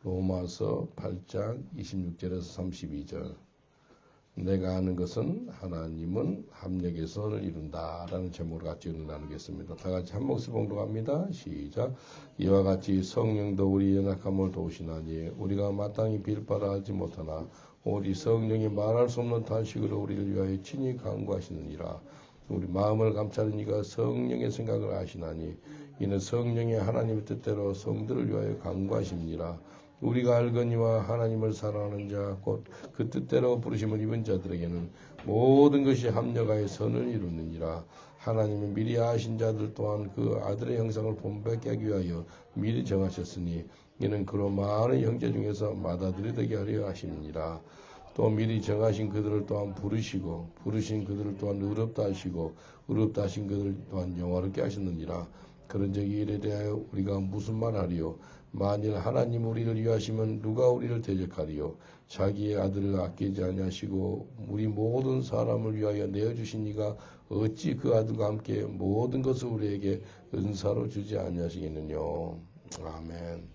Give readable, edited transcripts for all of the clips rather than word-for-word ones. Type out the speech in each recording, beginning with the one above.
로마서 8장 26절에서 32절. 내가 아는 것은 하나님은 합력의 선을 이룬다라는 제목으로 같이 나누겠습니다. 다 같이 한 목소리 봉독합니다. 시작. 이와 같이 성령도 우리 연약함을 도우시나니 우리가 마땅히 빌 바라 하지 못하나 오직 성령이 말할 수 없는 탄식으로 우리를 위하여 친히 간구하시느니라. 우리 마음을 감찰하는 이가 성령의 생각을 아시나니 이는 성령이 하나님의 뜻대로 성들을 위하여 간구하십니라. 우리가 알거니와 하나님을 사랑하는 자 곧 그 뜻대로 부르심을 입은 자들에게는 모든 것이 합력하여 선을 이루느니라. 하나님이 미리 아신 자들 또한 그 아들의 형상을 본받게 하기 위하여 미리 정하셨으니 이는 그로 많은 형제 중에서 맏아들이 되게 하려 하심이니라. 또 미리 정하신 그들을 또한 부르시고 부르신 그들을 또한 의롭다 하시고 의롭다 하신 그들을 또한 영화롭게 하셨느니라. 그런즉 이에 대하여 우리가 무슨 말하리요? 만일 하나님 우리를 위하시면 누가 우리를 대적하리요? 자기의 아들을 아끼지 아니하시고 우리 모든 사람을 위하여 내어주신 이가 어찌 그 아들과 함께 모든 것을 우리에게 은사로 주지 아니하시겠느뇨. 아멘.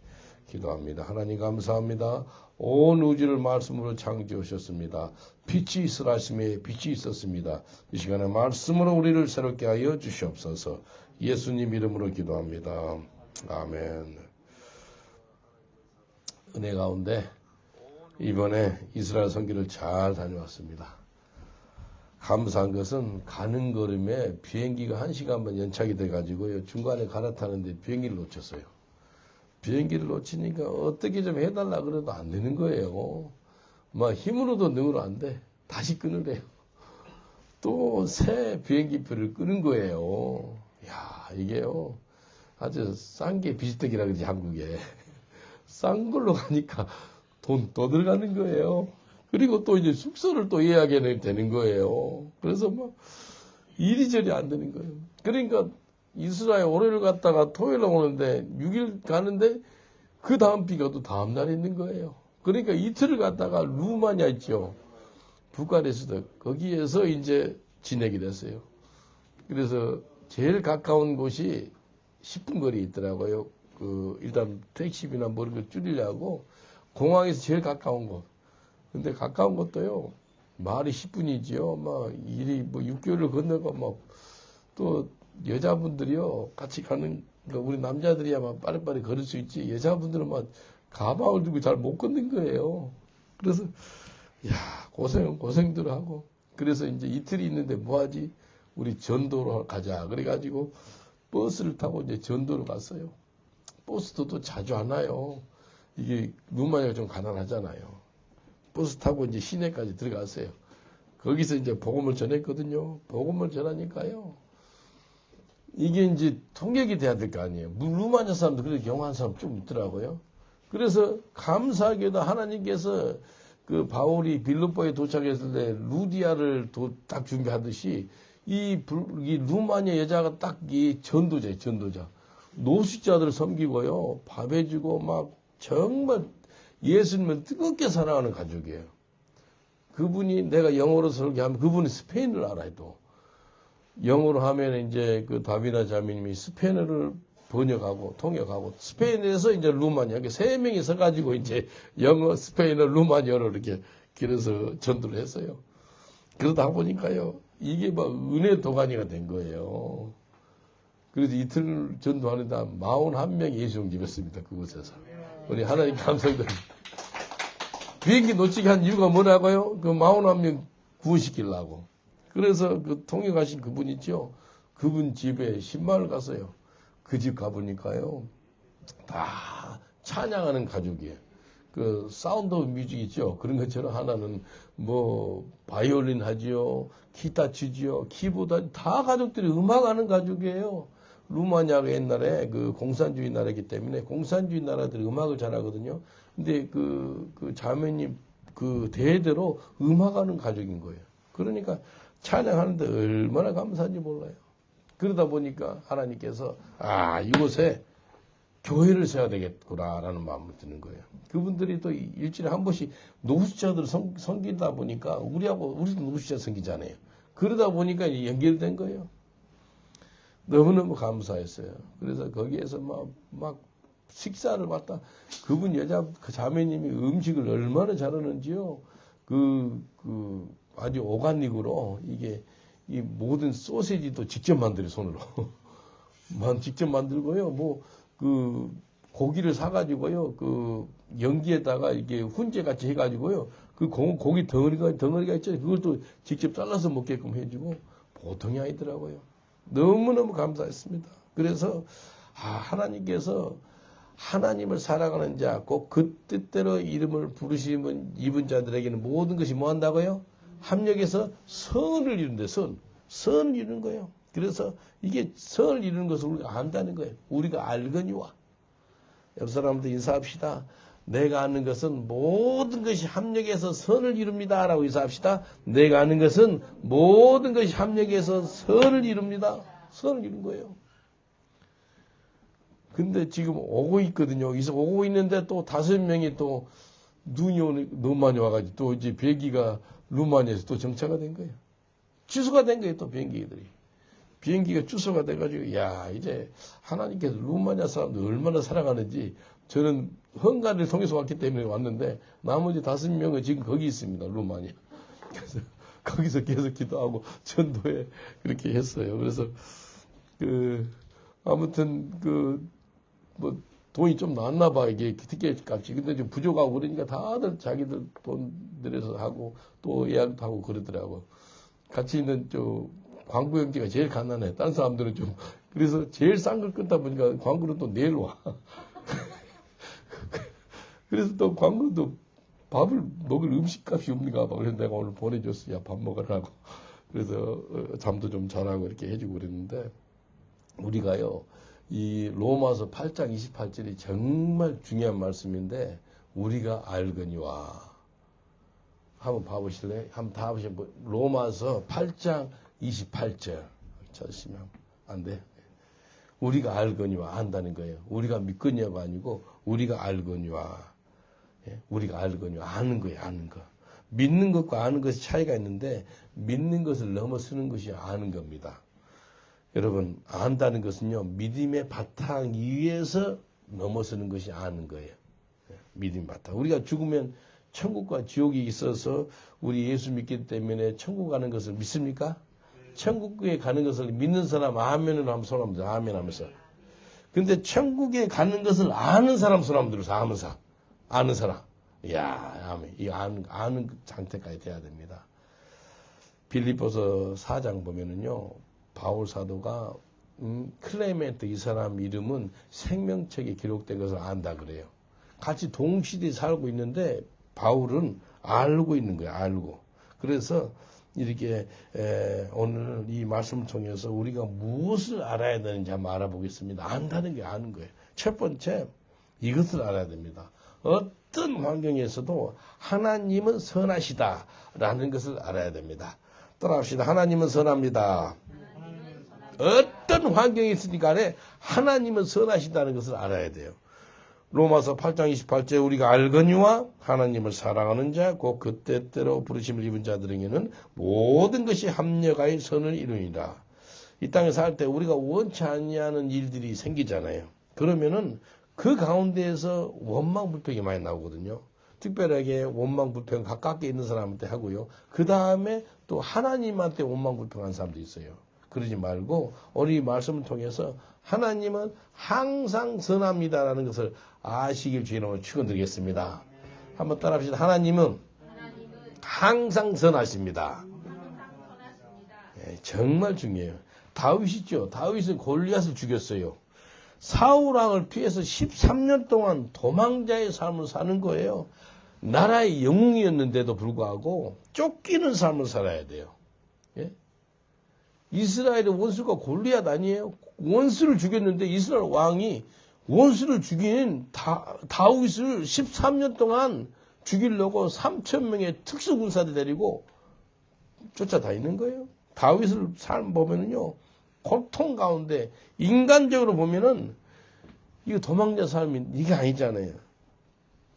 기도합니다. 하나님 감사합니다. 온 우주를 말씀으로 창조하셨습니다. 빛이 있으라 하심에 빛이 있었습니다. 이 시간에 말씀으로 우리를 새롭게 하여 주시옵소서. 예수님 이름으로 기도합니다. 아멘. 은혜 가운데 이번에 이스라엘 선교를 잘 다녀왔습니다. 감사한 것은 가는 걸음에 비행기가 1시간만 연착이 돼가지고요. 중간에 갈아타는데 비행기를 놓쳤어요. 비행기를 놓치니까 어떻게 좀 해달라 그래도 안 되는 거예요. 막 힘으로도 능으로 안 돼. 다시 끊으래요. 또 새 비행기표를 끄는 거예요. 야, 이게요. 아주 싼 게 비지떡이라 그러지, 한국에. 싼 걸로 가니까 돈 또 들어가는 거예요. 그리고 또 이제 숙소를 또 예약해야 되는 거예요. 그래서 뭐 이리저리 안 되는 거예요. 그러니까 이스라엘 월요일 갔다가 토요일 오는데 6일 가는데 그 다음 비가 또 다음 날에 있는 거예요. 그러니까 이틀을 갔다가 루마니아 있죠. 부카레스트 거기에서 이제 지내게 됐어요. 그래서 제일 가까운 곳이 10분 거리에 있더라고요. 일단 택시비나 뭐 이런 거 줄이려고 공항에서 제일 가까운 곳. 근데 가까운 것도요. 말이 10분이지요. 막 일이 뭐 6개월을 건너고 막 또 여자분들이요. 같이 가는 우리 남자들이야 막 빠르빠르 걸을 수 있지. 여자분들은 막 가방을 들고 잘 못 걷는 거예요. 그래서 야, 고생들 하고. 그래서 이제 이틀이 있는데 뭐 하지? 우리 전도로 가자. 그래가지고 버스를 타고 이제 전도로 갔어요. 버스도 또 자주 안 와요. 이게 루마니아가 좀 가난하잖아요. 버스 타고 이제 시내까지 들어갔어요. 거기서 이제 복음을 전했거든요. 복음을 전하니까요. 이게 이제 통역이 돼야 될 거 아니에요. 루마니아 사람도 그렇게 경험한 사람 좀 있더라고요. 그래서 감사하게도 하나님께서 그 바울이 빌립보에 도착했을 때 루디아를 딱 준비하듯이 이 루마니아 여자가 딱 이 전도자예요. 전도자. 노숙자들을 섬기고요. 밥 해주고 막 정말 예수님을 뜨겁게 사랑하는 가족이에요. 그분이 내가 영어로 설교하면 그분이 스페인어를 알아요. 또. 영어로 하면 이제 그 다비나 자매님이 스페인어를 번역하고 통역하고 스페인에서 이제 루마니아 이렇게 3명이 서가지고 이제 영어, 스페인어, 루마니아로 이렇게 길어서 전도를 했어요. 그러다 보니까요. 이게 막 은혜 도가니가 된 거예요. 그래서 이틀 전도하는데 41명이 예수 영접했습니다. 그곳에서. 우리 하나님 감사드립니다. 비행기 놓치게 한 이유가 뭐라고요? 그 41명 구원시키려고. 그래서 그 통역하신 그분 있죠? 그분 집에 10만을 갔어요. 그 집 가보니까요. 다 찬양하는 가족이에요. 그 사운드 오브 뮤직 있죠? 그런 것처럼 하나는 뭐 바이올린 하지요. 기타 치지요. 키보드 다 가족들이 음악하는 가족이에요. 루마니아가 옛날에 그 공산주의 나라이기 때문에 공산주의 나라들이 음악을 잘하거든요. 근데 그 자매님 그 대대로 음악하는 가족인 거예요. 그러니까 찬양하는데 얼마나 감사한지 몰라요. 그러다 보니까 하나님께서 이곳에 교회를 세워야 되겠구나라는 마음을 드는 거예요. 그분들이 또 일주일에 한 번씩 노숙자들을 섬기다 보니까 우리도 노숙자 섬기잖아요. 그러다 보니까 연결된 거예요. 너무너무 감사했어요. 그래서 거기에서 막 식사를 받다 그분 그 자매님이 음식을 얼마나 잘하는지요. 아주 오가닉으로 이 모든 소세지도 직접 만들어요, 손으로. 직접 만들고요. 고기를 사가지고요. 연기에다가 이게 훈제같이 해가지고요. 고기 덩어리가 있죠. 그걸 또 직접 잘라서 먹게끔 해주고 보통이 아니더라고요. 너무너무 감사했습니다. 그래서, 하나님께서 하나님을 사랑하는 자, 꼭 그 뜻대로 이름을 부르시면 입은 자들에게는 모든 것이 뭐 한다고요? 합력해서 선을 이룬대, 선을 이루는 거예요. 그래서 이게 선을 이루는 것을 우리가 안다는 거예요. 우리가 알거니와. 옆 사람한테 인사합시다. 내가 아는 것은 모든 것이 합력해서 선을 이룹니다. 라고 인사합시다. 내가 아는 것은 모든 것이 합력해서 선을 이룹니다. 선을 이룬 거예요. 근데 지금 오고 있거든요. 오고 있는데 또 5명이 또 너무 많이 와가지고 또 이제 비행기가 루마니아에서 또 정차가 된 거예요. 취소가 된 거예요. 또 비행기가 취소가 돼가지고 이제 하나님께서 루마니아 사람들 얼마나 사랑하는지 저는 헝가리를 통해서 왔기 때문에 왔는데 나머지 5명은 지금 거기 있습니다. 루마니아. 그래서 거기서 계속 기도하고 전도에 그렇게 했어요. 그래서 아무튼 돈이 좀 나왔나 봐, 이게 티켓 값이. 근데 좀 부족하고 그러니까 다들 자기들 돈 들여서 하고 또 예약도 하고 그러더라고. 같이 있는 광고 형제가 제일 가난해. 다른 사람들은 그래서 제일 싼 걸 끊다 보니까 광고는 또 내일 와. 그래서 또 광고도 밥을 먹을 음식값이 없는가 봐. 그래서 내가 오늘 보내줬어. 야, 밥 먹으라고. 그래서 잠도 좀 잘하고 이렇게 해주고 그랬는데, 우리가요, 이 로마서 8장 28절이 정말 중요한 말씀인데, 우리가 알거니와. 한번 봐보실래요? 한번 다 보시면, 로마서 8장 28절. 찾으시면 안 돼. 우리가 알거니와 안다는 거예요. 우리가 믿거니와가 아니고, 우리가 알거니와. 우리가 알거니와 아는 거예요, 아는 거. 믿는 것과 아는 것이 차이가 있는데, 믿는 것을 넘어서는 것이 아는 겁니다. 여러분, 안다는 것은요, 믿음의 바탕 위에서 넘어서는 것이 아는 거예요. 믿음 바탕. 우리가 죽으면 천국과 지옥이 있어서 우리 예수 믿기 때문에 천국 가는 것을 믿습니까? 천국에 가는 것을 믿는 사람 아멘을 하면 손 한번 들어. 아멘 하면서. 근데 천국에 가는 것을 아는 사람 손 한번 들어서 아는 사람. 이야, 아멘. 이 아는 상태까지 돼야 됩니다. 빌립보서 4장 보면은요, 바울 사도가 클레멘트 이 사람 이름은 생명책에 기록된 것을 안다 그래요. 같이 동시대에 살고 있는데 바울은 알고 있는 거예요. 알고. 그래서 이렇게 오늘 이 말씀을 통해서 우리가 무엇을 알아야 되는지 한번 알아보겠습니다. 안다는 게 아는 거예요. 첫 번째 이것을 알아야 됩니다. 어떤 환경에서도 하나님은 선하시다라는 것을 알아야 됩니다. 따라합시다. 하나님은 선합니다. 어떤 환경이 있으니까 하나님은 선하시다는 것을 알아야 돼요. 로마서 8장 28절 우리가 알거니와 하나님을 사랑하는 자 곧 그 때때로 부르심을 입은 자들에게는 모든 것이 합력하여 선을 이루니라. 이 땅에 살 때 우리가 원치 아니하는 일들이 생기잖아요. 그러면은 그 가운데에서 원망불평이 많이 나오거든요. 특별하게 원망불평 가깝게 있는 사람한테 하고요. 그 다음에 또 하나님한테 원망불평한 사람도 있어요. 그러지 말고 오늘 이 말씀을 통해서 하나님은 항상 선합니다라는 것을 아시길 주님으로 축원드리겠습니다. 한번 따라합시다. 하나님은 항상 선하십니다. 네, 정말 중요해요. 다윗이죠. 다윗은 골리앗을 죽였어요. 사울왕을 피해서 13년 동안 도망자의 삶을 사는 거예요. 나라의 영웅이었는데도 불구하고 쫓기는 삶을 살아야 돼요. 예? 이스라엘의 원수가 골리앗 아니에요? 원수를 죽였는데 이스라엘 왕이 원수를 죽인 다윗을 13년 동안 죽이려고 3,000명의 특수군사들 데리고 쫓아다니는 거예요. 다윗을 삶 보면은요, 고통 가운데 인간적으로 보면은 이거 도망자 삶이 이게 아니잖아요.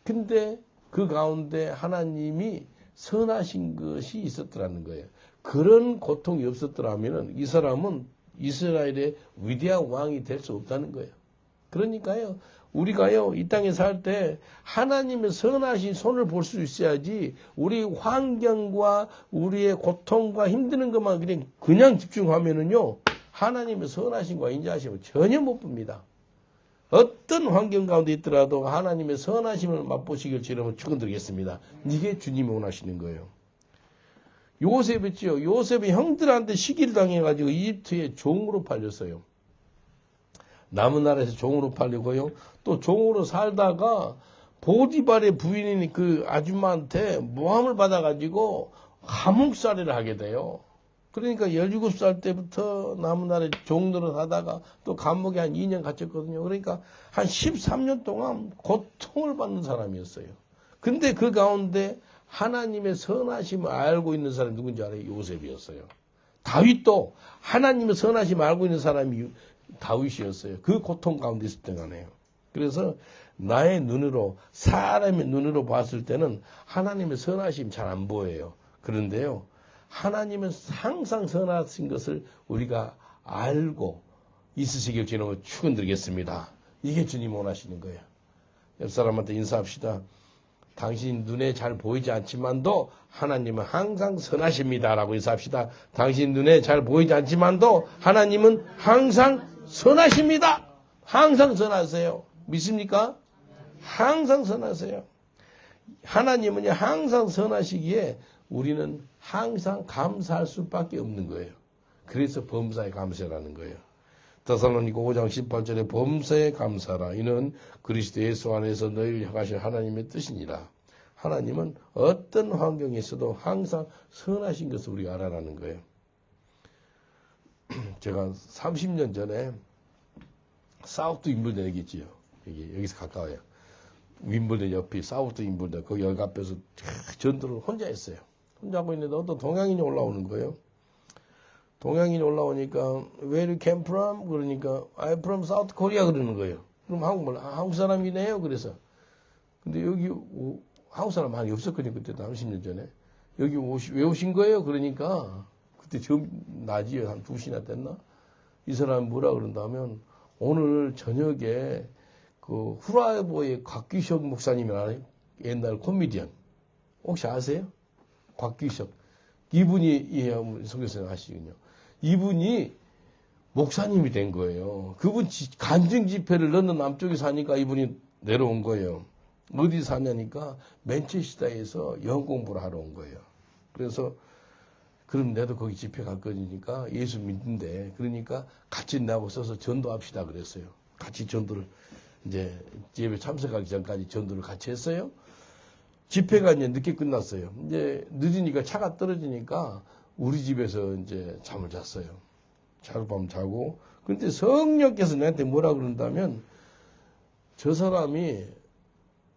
근데 그 가운데 하나님이 선하신 것이 있었더라는 거예요. 그런 고통이 없었더라면은 이 사람은 이스라엘의 위대한 왕이 될 수 없다는 거예요. 그러니까요, 우리가요, 이 땅에 살 때 하나님의 선하신 손을 볼 수 있어야지 우리 환경과 우리의 고통과 힘드는 것만 그냥 집중하면은요, 하나님의 선하심과 인자하심을 전혀 못 봅니다. 어떤 환경 가운데 있더라도 하나님의 선하심을 맛보시길 주님은 축원드리겠습니다. 이게 주님이 원하시는 거예요. 요셉이죠. 요셉이 형들한테 시기를 당해가지고 이집트에 종으로 팔렸어요. 남은 나라에서 종으로 팔리고요. 또 종으로 살다가 보디발의 부인인 그 아줌마한테 모함을 받아가지고 감옥살이를 하게 돼요. 그러니까 17살 때부터 남은 나라에 종노릇 하다가 또 감옥에 한 2년 갇혔거든요. 그러니까 한 13년 동안 고통을 받는 사람이었어요. 근데 그 가운데 하나님의 선하심을 알고 있는 사람이 누군지 알아요? 요셉이었어요. 다윗도 하나님의 선하심을 알고 있는 사람이 다윗이었어요. 그 고통 가운데 있을 때가네요. 그래서 나의 눈으로, 사람의 눈으로 봤을 때는 하나님의 선하심 잘 안 보여요. 그런데요, 하나님은 항상 선하신 것을 우리가 알고 있으시길 주님을 축원드리겠습니다. 이게 주님 원하시는 거예요. 옆 사람한테 인사합시다. 당신 눈에 잘 보이지 않지만도 하나님은 항상 선하십니다. 라고 인사합시다. 당신 눈에 잘 보이지 않지만도 하나님은 항상 선하십니다. 항상 선하세요. 믿습니까? 항상 선하세요. 하나님은 항상 선하시기에 우리는 항상 감사할 수밖에 없는 거예요. 그래서 범사에 감사라는 거예요. 데살로니가 5장 18절에 범사에 감사라. 이는 그리스도 예수 안에서 너희를 향하신 하나님의 뜻이니라. 하나님은 어떤 환경에서도 항상 선하신 것을 우리가 알아라는 거예요. 제가 30년 전에 사우스 윈블던 얘기했지요. 여기서 가까워요. 윈블던 옆이 사우스 윈블던 거기 여기 앞에서 전도를 혼자 했어요. 혼자 하고 있는데 어떤 동양인이 올라오는 거예요. 동양인이 올라오니까 Where you came from? 그러니까 I'm from South Korea 그러는 거예요. 그럼 한국말 한국 사람이네요. 그래서 근데 여기 한국 사람 많이 없었거든요. 그때 30년 전에. 여기 왜 오신 거예요? 그러니까 그때 좀 낮이요. 한 2시나 됐나? 이 사람이 뭐라 그런다면 오늘 저녁에 그 후라이버의 곽규석 목사님이라는 옛날 코미디언 혹시 아세요? 곽규석. 이분이 성교사님 하시군요. 이분이 목사님이 된 거예요. 그분 간증 집회를 런던 남쪽에 사니까 이분이 내려온 거예요. 어디 사냐니까 맨체스터에서 영어 공부를 하러 온 거예요. 그래서 그럼 내도 거기 집회 갈 거니까 예수 믿는데 그러니까 같이 나하고 써서 전도합시다 그랬어요. 같이 전도를 이제 예배 참석하기 전까지 전도를 같이 했어요. 집회가 이제 늦게 끝났어요. 이제 늦으니까 차가 떨어지니까 우리 집에서 이제 잠을 잤어요. 하룻밤 자고. 근데 성령께서 나한테 뭐라 그런다면 저 사람이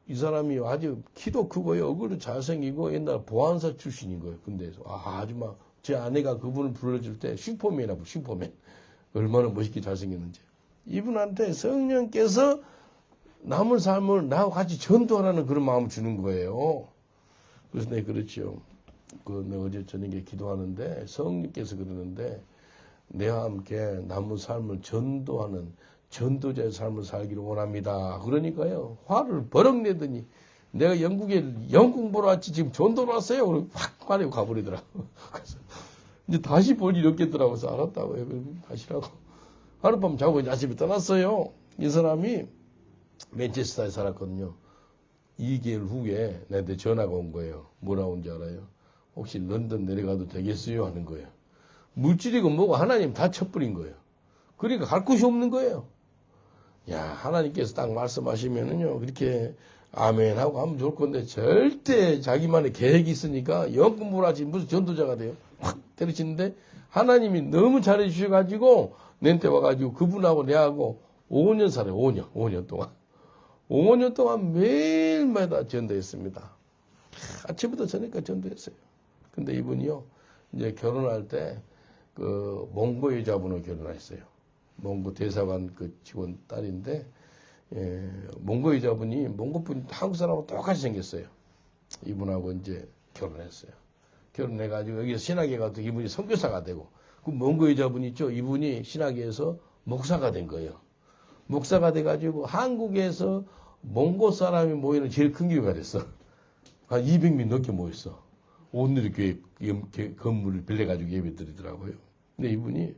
이 사람이 아주 키도 크고요. 얼굴도 잘생기고 옛날 보안사 출신인 거예요. 근데 아줌마 제 아내가 그분을 불러줄 때 슈퍼맨이라고 슈퍼맨. 얼마나 멋있게 잘생겼는지. 이분한테 성령께서 남은 삶을 나하고 같이 전도하라는 그런 마음을 주는 거예요. 그래서 내가 그렇죠. 내가 어제 저녁에 기도하는데 성령께서 그러는데 내와 함께 남은 삶을 전도하는 전도자의 삶을 살기를 원합니다. 그러니까요. 화를 버럭 내더니 내가 영국에 영국 보러 왔지 지금 전도로 왔어요. 그리고 확 화내고 가버리더라고. 그래서 이제 다시 볼 일이 없겠더라고. 그래서 알았다고요. 다시라고. 하룻밤 자고 이제 아침에 떠났어요. 이 사람이 맨체스터에 살았거든요. 2개월 후에 나한테 전화가 온 거예요. 뭐라 온지 알아요? 혹시 런던 내려가도 되겠어요? 하는 거예요. 물질이고 뭐고 하나님 다 쳐버린 거예요. 그러니까 갈 곳이 없는 거예요. 야, 하나님께서 딱 말씀하시면은요, 그렇게 아멘 하고 하면 좋을 건데, 절대 자기만의 계획이 있으니까 영어 공부를 하지 무슨 전도자가 돼요. 확 때려치는데, 하나님이 너무 잘해주셔가지고, 내한테 와가지고 그분하고 내하고 5년 살아요. 5년 동안. 5년 동안 매일마다 전도했습니다. 아침부터 저녁까지 전도했어요. 근데 이분이요, 이제 결혼할 때, 몽고 여자분을 결혼했어요. 몽고 대사관 그 직원 딸인데, 몽고 여자분이, 몽고분이 한국 사람하고 똑같이 생겼어요. 이분하고 이제 결혼했어요. 결혼해가지고 여기서 신학에 가도 이분이 선교사가 되고, 그 몽고 여자분 있죠? 이분이 신학에서 목사가 된 거예요. 목사가 돼가지고 한국에서 몽고 사람이 모이는 제일 큰 교회가 됐어. 한 200명 넘게 모였어. 오늘의 교회 건물을 빌려가지고 예배 드리더라고요. 근데 이분이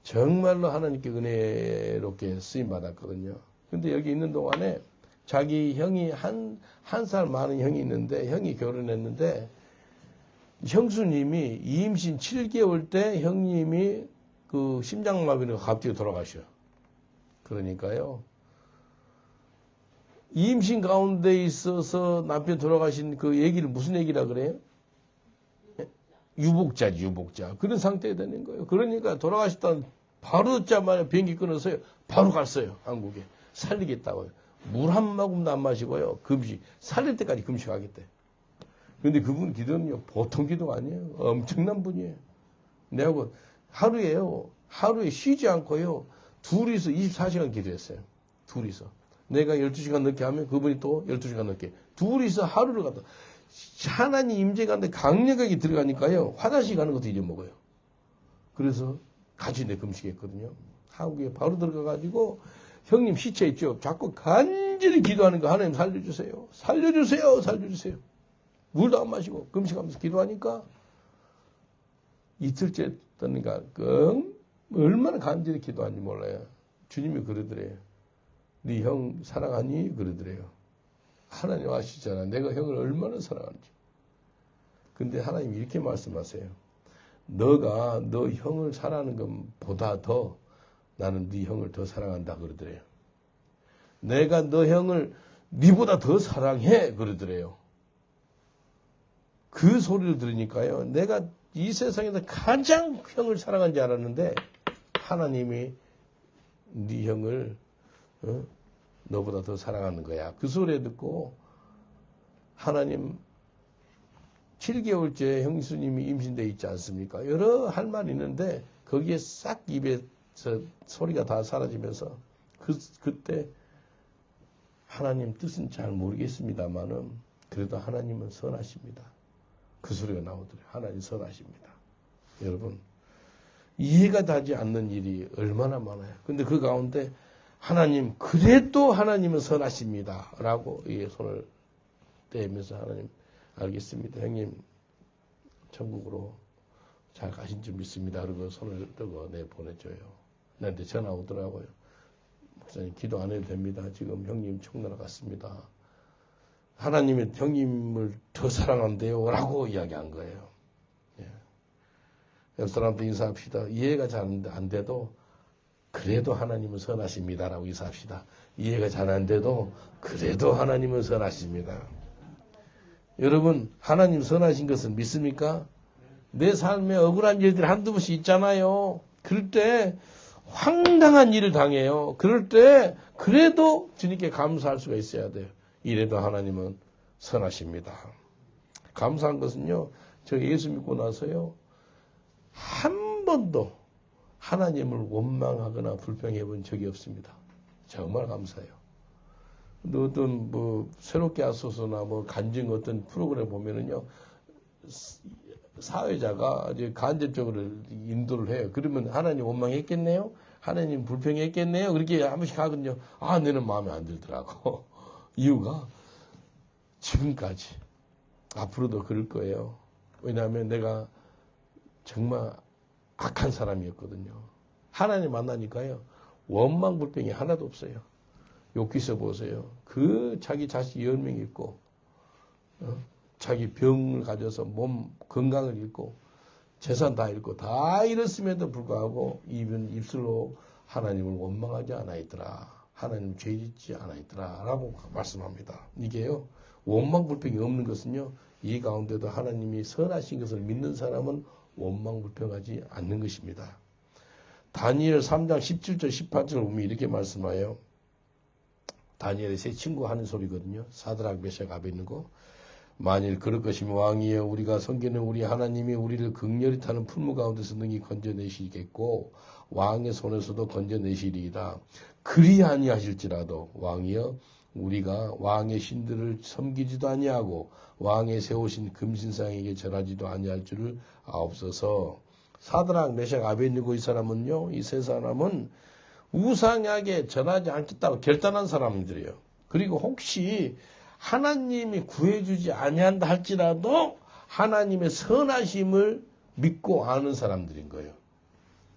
정말로 하나님께 은혜롭게 쓰임 받았거든요. 근데 여기 있는 동안에 자기 형이 한 살 많은 형이 있는데, 형이 결혼했는데, 형수님이 임신 7개월 때 형님이 그 심장마비로 갑자기 돌아가셔. 그러니까요. 임신 가운데 있어서 남편 돌아가신 그 얘기를 무슨 얘기라 그래요? 유복자지, 유복자. 그런 상태가 되는 거예요. 그러니까 돌아가셨다는 바로 듣자마자 비행기 끊어서요. 바로 갔어요. 한국에. 살리겠다고요. 물 한 모금도 안 마시고요. 금식. 살릴 때까지 금식하겠대. 근데 그분 기도는요. 보통 기도가 아니에요. 엄청난 분이에요. 내하고 하루에 쉬지 않고요. 둘이서 24시간 기도했어요. 둘이서. 내가 12시간 넘게 하면 그분이 또 12시간 넘게. 둘이서 하루를 갖다. 하나님 임재 가운데 강력하게 들어가니까요. 화장실 가는 것도 잊어먹어요. 그래서 같이 내 금식했거든요. 한국에 바로 들어가가지고 형님 시체 있죠. 자꾸 간절히 기도하는 거 하나님 살려주세요. 살려주세요. 살려주세요. 물도 안 마시고 금식하면서 기도하니까 이틀째 떠니까 얼마나 간절히 기도하는지 몰라요. 주님이 그러더래요. 네 형 사랑하니? 그러더래요. 하나님 아시잖아. 내가 형을 얼마나 사랑하는지. 근데 하나님이 이렇게 말씀하세요. 너가 너 형을 사랑하는 것보다 더 나는 네 형을 더 사랑한다 그러더래요. 내가 너 형을 네보다 더 사랑해 그러더래요. 그 소리를 들으니까요. 내가 이 세상에서 가장 형을 사랑한 줄 알았는데 하나님이 네 형을 너보다 더 사랑하는 거야. 그 소리 듣고 하나님 7개월째 형수님이 임신되어 있지 않습니까? 여러 할 말이 있는데 거기에 싹 입에서 소리가 다 사라지면서 그때 하나님 뜻은 잘 모르겠습니다만은 그래도 하나님은 선하십니다. 그 소리가 나오더래요. 하나님 선하십니다. 여러분 이해가 되지 않는 일이 얼마나 많아요. 근데 그 가운데 하나님 그래도 하나님은 선하십니다. 라고 손을 떼면서 하나님 알겠습니다. 형님 천국으로 잘 가신 줄 믿습니다. 그리고 손을 뜨고 보내줘요. 나한테 전화 오더라고요. 목사님 기도 안 해도 됩니다. 지금 형님 청나라 갔습니다. 하나님이 형님을 더 사랑한대요. 라고 이야기한 거예요. 예. 옆 사람한테 인사합시다. 이해가 잘 안 돼도 그래도 하나님은 선하십니다. 라고 인사합시다. 이해가 잘 안 돼도 그래도 하나님은 선하십니다. 여러분 하나님 선하신 것을 믿습니까? 내 삶에 억울한 일들이 한두 번씩 있잖아요. 그럴 때 황당한 일을 당해요. 그럴 때 그래도 주님께 감사할 수가 있어야 돼요. 이래도 하나님은 선하십니다. 감사한 것은요. 저 예수 믿고 나서요. 한 번도 하나님을 원망하거나 불평해 본 적이 없습니다. 정말 감사해요. 어떤 새롭게 하소서나 간증 어떤 프로그램 보면은요. 사회자가 이제 간접적으로 인도를 해요. 그러면 하나님 원망했겠네요? 하나님 불평했겠네요? 그렇게 한 번씩 하거든요. 아, 내는 마음에 안 들더라고. 이유가 지금까지 앞으로도 그럴 거예요. 왜냐하면 내가 정말 악한 사람이었거든요. 하나님 만나니까요. 원망 불평이 하나도 없어요. 욥기서 보세요. 그 자기 자식 10명 있고 자기 병을 가져서 몸 건강을 잃고 재산 다 잃고 다 잃었음에도 불구하고 입술로 하나님을 원망하지 않아있더라. 하나님 죄 짓지 않아있더라. 라고 말씀합니다. 이게요. 원망 불평이 없는 것은요. 이 가운데도 하나님이 선하신 것을 믿는 사람은 원망 불평하지 않는 것입니다. 다니엘 3장 17절 18절을 보면 이렇게 말씀하여 다니엘의 세 친구 하는 소리거든요. 사드락 메삭 아벳느고 만일 그럴 것이면 왕이여 우리가 섬기는 우리 하나님이 우리를 극렬히 타는 풀무 가운데서 능히 건져내시겠고 왕의 손에서도 건져내시리이다. 그리 아니하실지라도 왕이여 우리가 왕의 신들을 섬기지도 아니하고 왕의 세우신 금신상에게 절하지도 아니할 줄을 아옵소서. 사드락 메삭 아벳느고 이 사람은요. 이 세 사람은 우상에게 절하지 않겠다고 결단한 사람들이에요. 그리고 혹시 하나님이 구해주지 아니한다 할지라도 하나님의 선하심을 믿고 아는 사람들인 거예요.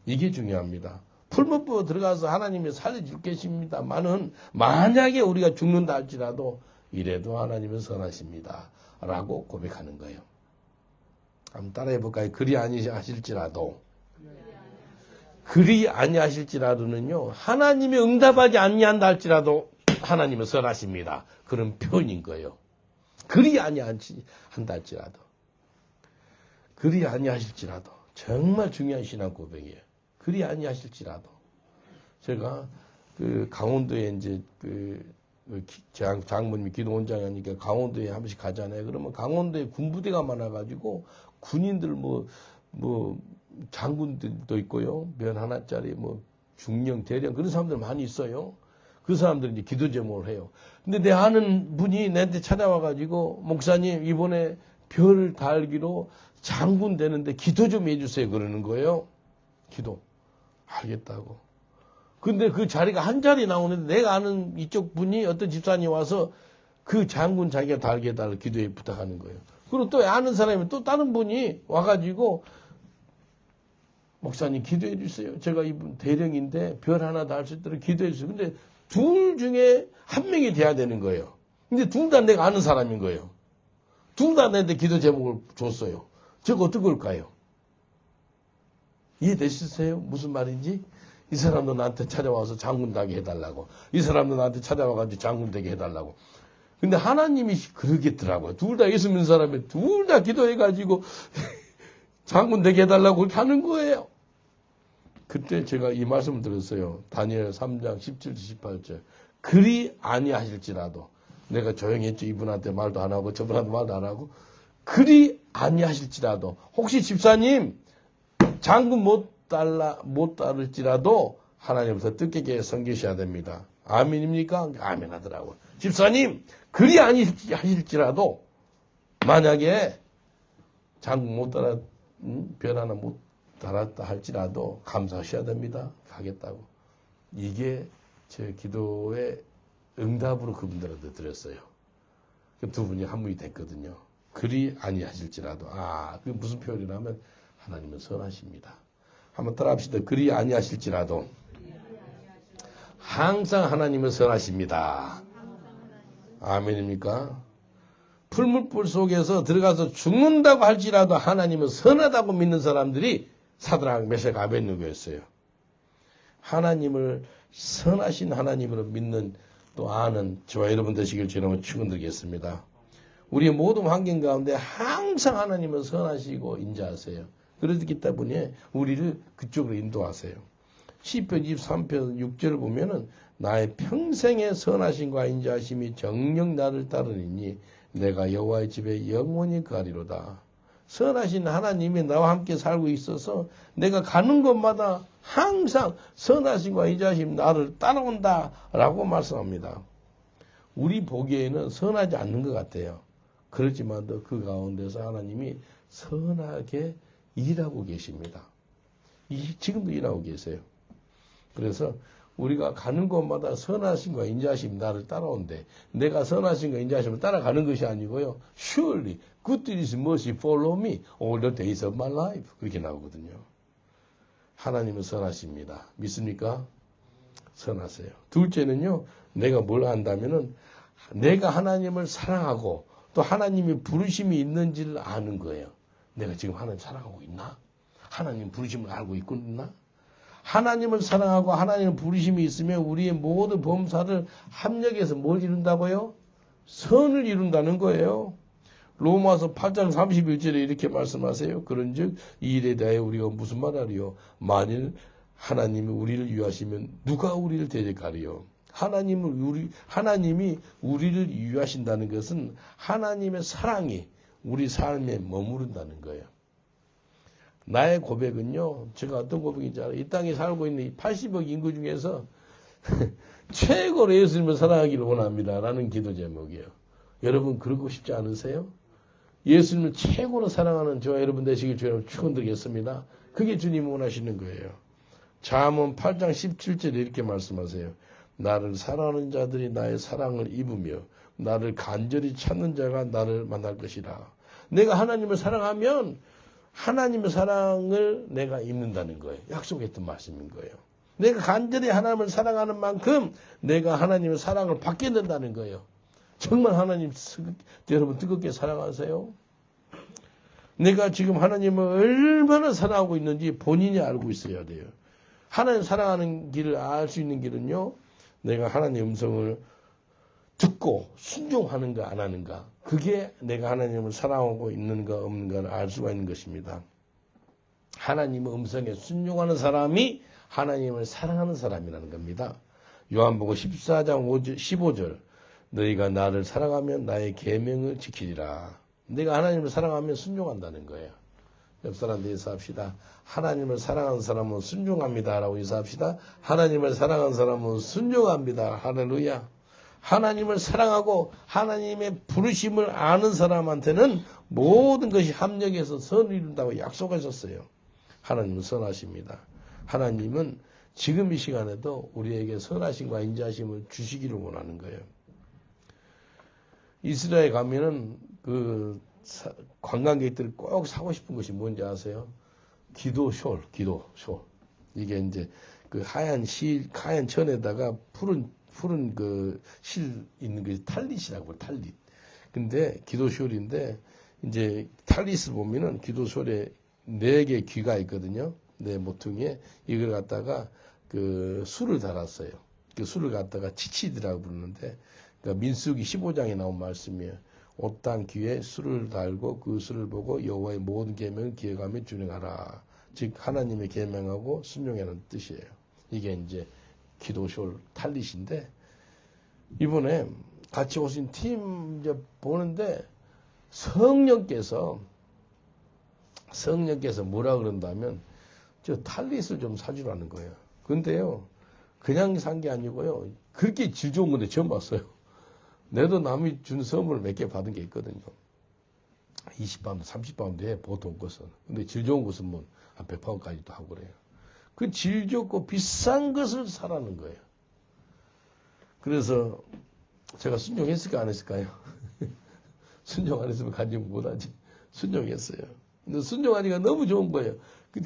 이게 중요합니다. 풀무불 들어가서 하나님이 살려줄 것입니다만은 만약에 우리가 죽는다 할지라도 이래도 하나님은 선하십니다. 라고 고백하는 거예요. 한번 따라해 볼까요? 그리 아니하실지라도. 그리 아니하실지라도는요. 하나님이 응답하지 아니한다 할지라도 하나님은 선하십니다. 그런 표현인 거예요. 그리 아니한다 할지라도. 그리 아니하실지라도. 정말 중요한 신앙 고백이에요. 그리 아니하실지라도. 제가 강원도에 이제 장모님이 기도 원장이 하니까 강원도에 한 번씩 가잖아요. 그러면 강원도에 군부대가 많아가지고 군인들 장군들도 있고요. 면 하나짜리 중령, 대령 그런 사람들 많이 있어요. 그 사람들이 이제 기도 제목을 해요. 근데 내 아는 분이 내한테 찾아와가지고 목사님 이번에 별 달기로 장군 되는데 기도 좀 해주세요 그러는 거예요. 기도. 알겠다고. 근데 그 자리가 한 자리 나오는데 내가 아는 이쪽 분이 어떤 집사님 와서 그 장군 자기가 달게 해달라고 기도해 부탁하는 거예요. 그리고 또 아는 사람이 또 다른 분이 와가지고 목사님 기도해 주세요. 제가 이분 대령인데 별 하나 달 수 있도록 기도해 주세요. 근데 둘 중에 한 명이 돼야 되는 거예요. 근데 둘 다 내가 아는 사람인 거예요. 둘 다 내한테 기도 제목을 줬어요. 저거 어떻게 할까요? 이해되시세요? 무슨 말인지? 이 사람도 나한테 찾아와서 장군 되게 해달라고. 이 사람도 나한테 찾아와가지고 장군 되게 해달라고. 근데 하나님이 그러겠더라고요. 둘 다 예수 믿는 사람이 둘 다 기도해가지고 장군 되게 해달라고 그렇게 하는 거예요. 그때 제가 이 말씀을 들었어요. 다니엘 3장 17절 18절. 그리 아니하실지라도 내가 조용히 했죠. 이분한테 말도 안 하고 저분한테 말도 안 하고 그리 아니하실지라도 혹시 집사님 장군 못 따를지라도 하나님부터 뜻깊게 섬기셔야 됩니다. 아멘입니까? 아멘 하더라고요. 집사님 그리 아니하실지라도 만약에 장군 못 따라 별 하나 못 달았다 할지라도 감사하셔야 됩니다. 가겠다고. 이게 제 기도의 응답으로 그분들한테 드렸어요. 두 분이 한 분이 됐거든요. 그리 아니하실지라도. 그게 무슨 표현이냐면 하나님은 선하십니다. 한번 따라 합시다. 그리 아니하실지라도 항상 하나님은 선하십니다. 아멘입니까? 풀물불 속에서 들어가서 죽는다고 할지라도 하나님은 선하다고 믿는 사람들이 사드락, 메삭, 아벳느고였어요. 하나님을 선하신 하나님으로 믿는 또 아는 저와 여러분 되시길 주님으로 축원드리겠습니다. 우리의 모든 환경 가운데 항상 하나님은 선하시고 인자하세요. 그렇기 때문에 우리를 그쪽으로 인도하세요. 시편 23편 6절을 보면은 나의 평생의 선하심과 인자하심이 정녕 나를 따르니 내가 여호와의 집에 영원히 가리로다. 선하신 하나님이 나와 함께 살고 있어서 내가 가는 곳마다 항상 선하심과 인자하심 나를 따라온다라고 말씀합니다. 우리 보기에는 선하지 않는 것 같아요. 그렇지만도 그 가운데서 하나님이 선하게 일하고 계십니다. 지금도 일하고 계세요. 그래서 우리가 가는 곳마다 선하심과 인자하심이 나를 따라온대. 내가 선하심과 인자하심을 따라가는 것이 아니고요. Surely goodness and mercy follow me all the days of my life. 그렇게 나오거든요. 하나님은 선하십니다. 믿습니까? 선하세요. 둘째는요. 내가 뭘 한다면은 내가 하나님을 사랑하고 또 하나님의 부르심이 있는지를 아는 거예요. 내가 지금 하나님 사랑하고 있나? 하나님 부르심을 알고 있나? 하나님을 사랑하고 하나님의 부르심이 있으면 우리의 모든 범사를 합력해서 뭘 이룬다고요? 선을 이룬다는 거예요. 로마서 8장 31절에 이렇게 말씀하세요. 그런즉 이 일에 대하여 우리가 무슨 말하리요? 만일 하나님이 우리를 위하시면 누가 우리를 대적하리요? 하나님이 우리를 위하신다는 것은 하나님의 사랑이 우리 삶에 머무른다는 거예요. 나의 고백은요, 제가 어떤 고백인지 알아요. 이 땅에 살고 있는 이 80억 인구 중에서 최고로 예수님을 사랑하기를 원합니다. 라는 기도 제목이에요. 여러분, 그러고 싶지 않으세요? 예수님을 최고로 사랑하는 저와 여러분 되시길 주님으로 축원드리겠습니다. 그게 주님이 원하시는 거예요. 잠언 8장 17절에 이렇게 말씀하세요. 나를 사랑하는 자들이 나의 사랑을 입으며 나를 간절히 찾는 자가 나를 만날 것이라. 내가 하나님을 사랑하면 하나님의 사랑을 내가 입는다는 거예요. 약속했던 말씀인 거예요. 내가 간절히 하나님을 사랑하는 만큼 내가 하나님의 사랑을 받게 된다는 거예요. 정말 하나님 여러분 뜨겁게 사랑하세요? 내가 지금 하나님을 얼마나 사랑하고 있는지 본인이 알고 있어야 돼요. 하나님 사랑하는 길을 알 수 있는 길은요. 내가 하나님의 음성을 듣고 순종하는가 안 하는가. 그게 내가 하나님을 사랑하고 있는가 없는가를 알 수가 있는 것입니다. 하나님의 음성에 순종하는 사람이 하나님을 사랑하는 사람이라는 겁니다. 요한복음 14장 15절 너희가 나를 사랑하면 나의 계명을 지키리라. 내가 하나님을 사랑하면 순종한다는 거예요. 옆 사람들 인사합시다. 하나님을 사랑하는 사람은 순종합니다. 라고 인사합시다. 하나님을 사랑하는 사람은 순종합니다. 할렐루야. 하나님을 사랑하고 하나님의 부르심을 아는 사람한테는 모든 것이 합력해서 선을 이룬다고 약속하셨어요. 하나님은 선하십니다. 하나님은 지금 이 시간에도 우리에게 선하심과 인자하심을 주시기를 원하는 거예요. 이스라엘 가면은 관광객들이 꼭 사고 싶은 것이 뭔지 아세요? 기도숄. 이게 이제 그 하얀 천에다가 푸른 실 있는 게 탈릿이라고 탈릿. 근데 기도숄인데 이제 탈릿을 보면은 기도숄에 4개 귀가 있거든요. 네 모퉁이에 이걸 갖다가 그 술을 달았어요. 그 술을 갖다가 치치드라고 부르는데 그러니까 민수기 15장에 나온 말씀이에요. 옷단 귀에 술을 달고 그 술을 보고 여호와의 모든 계명을 기억하며 준행하라. 즉 하나님의 계명하고 순종하는 뜻이에요. 이게 이제 기도숄 탈릿인데 이번에 같이 오신 팀 이제 보는데 성령께서 뭐라 그런다면 저 탈릿을 좀 사주라는 거예요. 근데요 그냥 산 게 아니고요 그렇게 질 좋은 건데 처음 봤어요. 내도 남이 준 선물 몇 개 받은 게 있거든요. 20파운드, 30파운드 해, 보통 것은. 근데 질 좋은 것은 뭐, 한 100파운드까지도 하고 그래요. 그 질 좋고 비싼 것을 사라는 거예요. 그래서 제가 순종했을까, 안 했을까요? 순종 안 했으면 간증 못하지. 순종했어요. 근데 순종하니까 너무 좋은 거예요.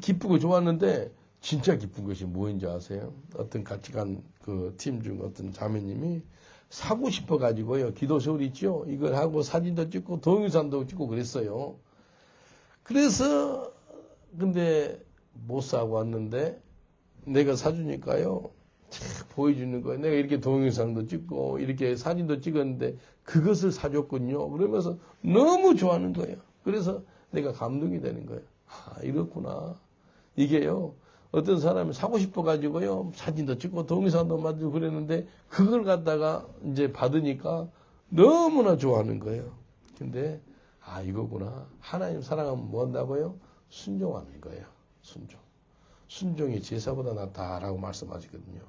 기쁘고 좋았는데, 진짜 기쁜 것이 뭐인지 아세요? 어떤 같이 간 그 팀 중 어떤 자매님이 사고 싶어가지고요. 기도쇼를 있죠? 이걸 하고 사진도 찍고 동영상도 찍고 그랬어요. 그래서 근데 못 사고 왔는데 내가 사주니까요. 보여주는 거예요. 내가 이렇게 동영상도 찍고 이렇게 사진도 찍었는데 그것을 사줬군요. 그러면서 너무 좋아하는 거예요. 그래서 내가 감동이 되는 거예요. 아, 이렇구나. 이게요. 어떤 사람이 사고 싶어가지고요. 사진도 찍고 동영상도 만들고 그랬는데 그걸 갖다가 이제 받으니까 너무나 좋아하는 거예요. 근데 아 이거구나. 하나님 사랑하면 뭐 한다고요? 순종하는 거예요. 순종이 제사보다 낫다라고 말씀하시거든요.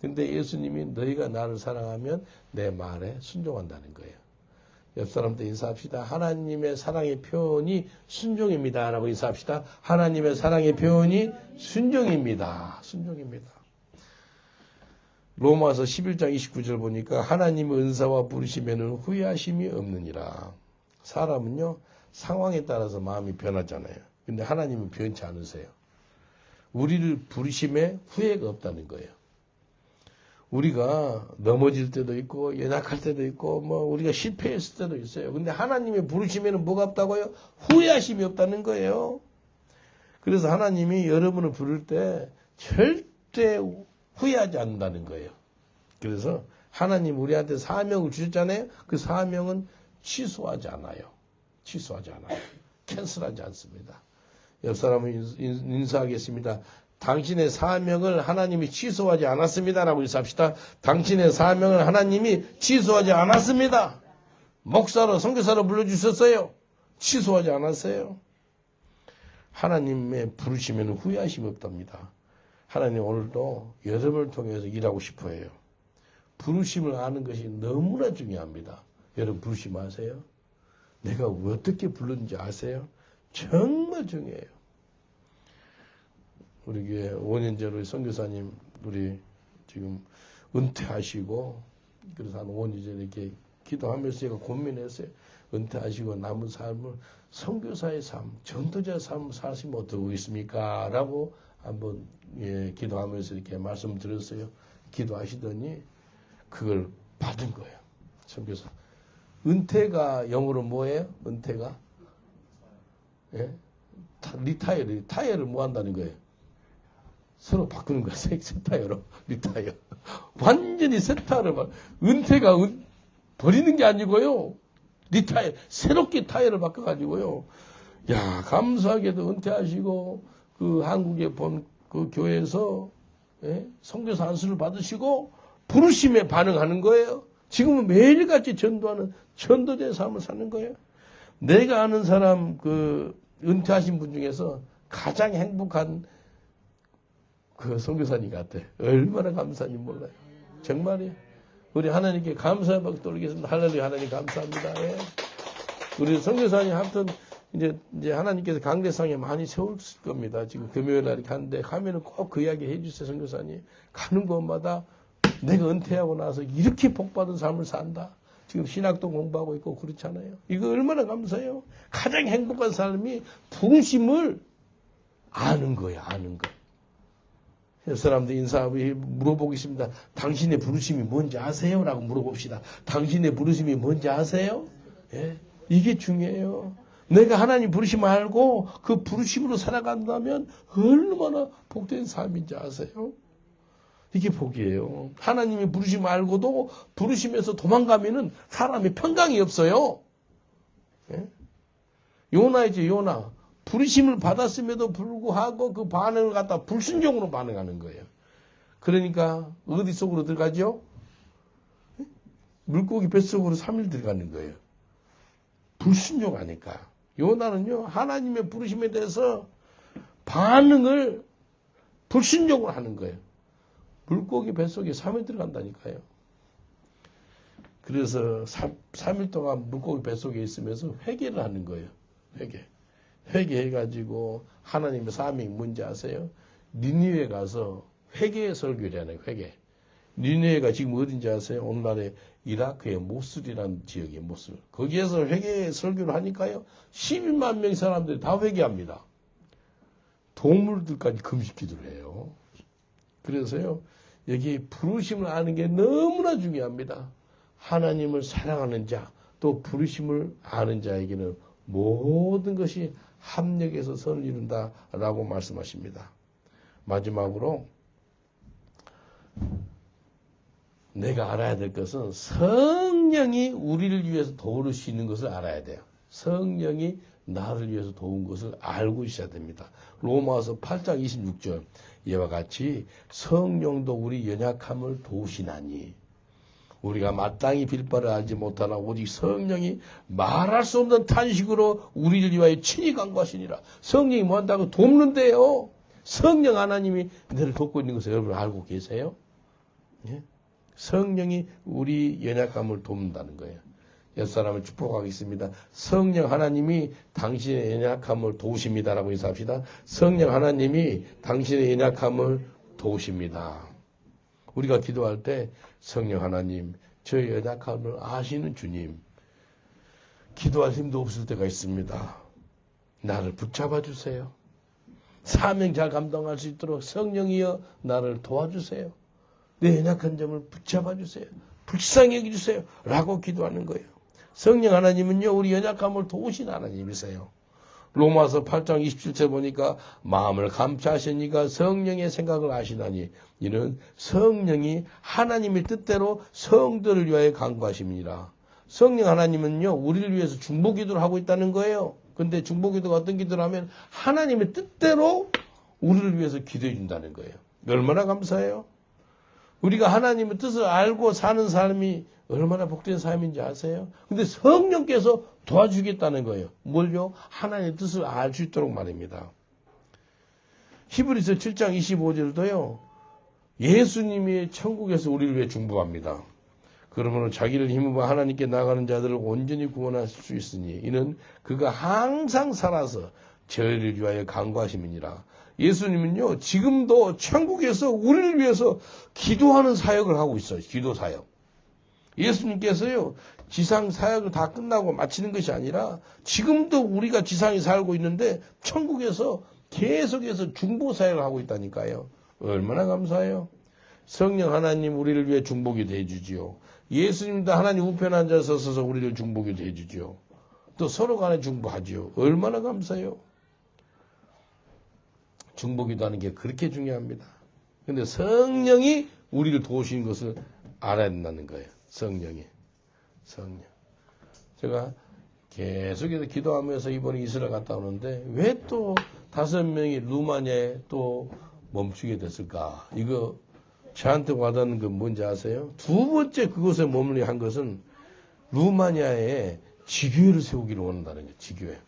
근데 예수님이 너희가 나를 사랑하면 내 말에 순종한다는 거예요. 옆 사람도 인사합시다. 하나님의 사랑의 표현이 순종입니다. 라고 인사합시다. 하나님의 사랑의 표현이 순종입니다. 로마서 11장 29절 보니까 하나님의 은사와 부르심에는 후회하심이 없느니라. 사람은요, 상황에 따라서 마음이 변하잖아요. 근데 하나님은 변치 않으세요. 우리를 부르심에 후회가 없다는 거예요. 우리가 넘어질 때도 있고 연약할 때도 있고 뭐 우리가 실패했을 때도 있어요. 근데 하나님의 부르심에는 뭐가 없다고요? 후회하심이 없다는 거예요. 그래서 하나님이 여러분을 부를 때 절대 후회하지 않는다는 거예요. 그래서 하나님 우리한테 사명을 주셨잖아요. 그 사명은 취소하지 않아요. 캔슬하지 않습니다. 옆 사람은 인사하겠습니다. 당신의 사명을 하나님이 취소하지 않았습니다라고 인사합시다. 당신의 사명을 하나님이 취소하지 않았습니다. 목사로 선교사로 불러주셨어요. 취소하지 않았어요. 하나님의 부르시면 후회하심이 없답니다. 하나님 오늘도 여러분을 통해서 일하고 싶어 해요. 부르심을 아는 것이 너무나 중요합니다. 여러분 부르심 아세요? 내가 어떻게 불렀는지 아세요? 정말 중요해요. 우리 교회 5년째로 선교사님 우리 지금 은퇴하시고 그래서 한 5년 전에 이렇게 기도하면서 제가 고민했어요. 은퇴하시고 남은 삶을 선교사의 삶, 전도자의 삶을 사시면 어떠겠습니까? 라고 한번 기도하면서 이렇게 말씀 드렸어요. 기도하시더니 그걸 받은 거예요. 선교사. 은퇴가 영어로 뭐예요? 은퇴가? 예? 리타이어를 뭐 한다는 거예요? 서로 바꾸는 거야. 새 타이어로. 리타이어. 완전히 새 타이어를 은퇴가 버리는 게 아니고요. 리타이어. 새롭게 타이어를 바꿔가지고요. 야, 감사하게도 은퇴하시고, 그 한국에 본 그 교회에서, 선교사 안수를 받으시고, 부르심에 반응하는 거예요. 지금은 매일같이 전도하는 전도자의 삶을 사는 거예요. 내가 아는 사람, 은퇴하신 분 중에서 가장 행복한 그 선교사님 같아. 얼마나 감사한지 몰라요. 정말이에요. 우리 하나님께 감사의 박수 돌리겠습니다. 할렐루야. 하나님 감사합니다. 예. 우리 선교사님 하여튼 이제 하나님께서 강대상에 많이 세울 겁니다. 지금 금요일 날 가는데 가면은 꼭 그 이야기 해주세요. 선교사님. 가는 곳마다 내가 은퇴하고 나서 이렇게 복받은 삶을 산다. 지금 신학도 공부하고 있고 그렇잖아요. 이거 얼마나 감사해요. 가장 행복한 사람이 부르심을 아는 거예요. 아는 거. 사람들 인사하고 물어보겠습니다. 당신의 부르심이 뭔지 아세요? 라고 물어봅시다. 당신의 부르심이 뭔지 아세요? 예, 이게 중요해요. 내가 하나님 부르심 알고 그 부르심으로 살아간다면 얼마나 복된 삶인지 아세요? 이게 복이에요. 하나님이 부르심 알고도 부르심에서 도망가면은 사람이 평강이 없어요. 예? 요나이지, 요나. 부르심을 받았음에도 불구하고 그 반응을 갖다 불순종으로 반응하는 거예요. 그러니까 어디 속으로 들어가죠? 물고기 뱃속으로 3일 들어가는 거예요. 불순종하니까. 요나는요, 하나님의 부르심에 대해서 반응을 불순종으로 하는 거예요. 물고기 뱃속에 3일 들어간다니까요. 그래서 3일 동안 물고기 뱃속에 있으면서 회개를 하는 거예요. 회개해가지고 하나님의 사명이 뭔지 아세요? 니느웨 가서 회개 설교를 하네요. 회개. 니느웨가 지금 어딘지 아세요? 오늘날의 이라크의 모슬이라는 지역이에요. 모슬. 거기에서 회개 설교를 하니까요. 12만 명의 사람들이 다 회개합니다. 동물들까지 금식 기도를 해요. 그래서요. 여기 부르심을 아는 게 너무나 중요합니다. 하나님을 사랑하는 자, 또 부르심을 아는 자에게는 모든 것이 합력해서 선을 이룬다라고 말씀하십니다. 마지막으로 내가 알아야 될 것은 성령이 우리를 위해서 도울 수 있는 것을 알아야 돼요. 성령이 나를 위해서 도운 것을 알고 있어야 됩니다. 로마서 8장 26절 이와 같이 성령도 우리 연약함을 도우시나니 우리가 마땅히 빌 바를 알지 못하나 오직 성령이 말할 수 없는 탄식으로 우리를 위하여 친히 간구하시니라. 성령이 뭐 한다고 돕는데요. 성령 하나님이 너를 돕고 있는 것을 여러분 알고 계세요? 예? 성령이 우리 연약함을 돕는다는 거예요. 옛사람을 축복하겠습니다. 성령 하나님이 당신의 연약함을 도우십니다라고 인사합시다. 성령 하나님이 당신의 연약함을 도우십니다. 우리가 기도할 때 성령 하나님, 저의 연약함을 아시는 주님, 기도할 힘도 없을 때가 있습니다. 나를 붙잡아 주세요. 사명 잘 감당할 수 있도록 성령이여 나를 도와주세요. 내 연약한 점을 붙잡아 주세요. 불쌍히 여기주세요. 라고 기도하는 거예요. 성령 하나님은요, 우리 연약함을 도우신 하나님이세요. 로마서 8장 27절 보니까 마음을 감추하시니까 성령의 생각을 아시나니 이는 성령이 하나님의 뜻대로 성도를 위하여 간구하심이니라. 성령 하나님은요, 우리를 위해서 중보기도를 하고 있다는 거예요. 근데 중보기도가 어떤 기도를 하면 하나님의 뜻대로 우리를 위해서 기도해 준다는 거예요. 얼마나 감사해요? 우리가 하나님의 뜻을 알고 사는 삶이 얼마나 복된 삶인지 아세요? 근데 성령께서 도와주겠다는 거예요. 뭘요? 하나님의 뜻을 알 수 있도록 말입니다. 히브리서 7장 25절도요. 예수님이 천국에서 우리를 위해 중보합니다. 그러므로 자기를 힘입어 하나님께 나가는 자들을 온전히 구원할 수 있으니 이는 그가 항상 살아서 저희를 위하여 간구하심이니라. 예수님은요, 지금도 천국에서 우리를 위해서 기도하는 사역을 하고 있어요. 기도 사역. 예수님께서요, 지상 사역을 다 끝나고 마치는 것이 아니라 지금도 우리가 지상에 살고 있는데 천국에서 계속해서 중보 사역을 하고 있다니까요. 얼마나 감사해요. 성령 하나님 우리를 위해 중보기도 해주지요. 예수님도 하나님 우편에 앉아서 서서 우리를 중보기도 해주지요. 또 서로 간에 중보하지요. 얼마나 감사해요. 중보기도 하는 게 그렇게 중요합니다. 근데 성령이 우리를 도우시는 것을 알아야 된다는 거예요. 성령. 제가 계속해서 기도하면서 이번에 이스라엘 갔다 오는데 왜 또 5명이 루마니아에 또 멈추게 됐을까? 이거 저한테 와닿는 건 뭔지 아세요? 두 번째 그곳에 머물게 한 것은 루마니아에 지교회를 세우기를 원한다는 거예요. 지교회.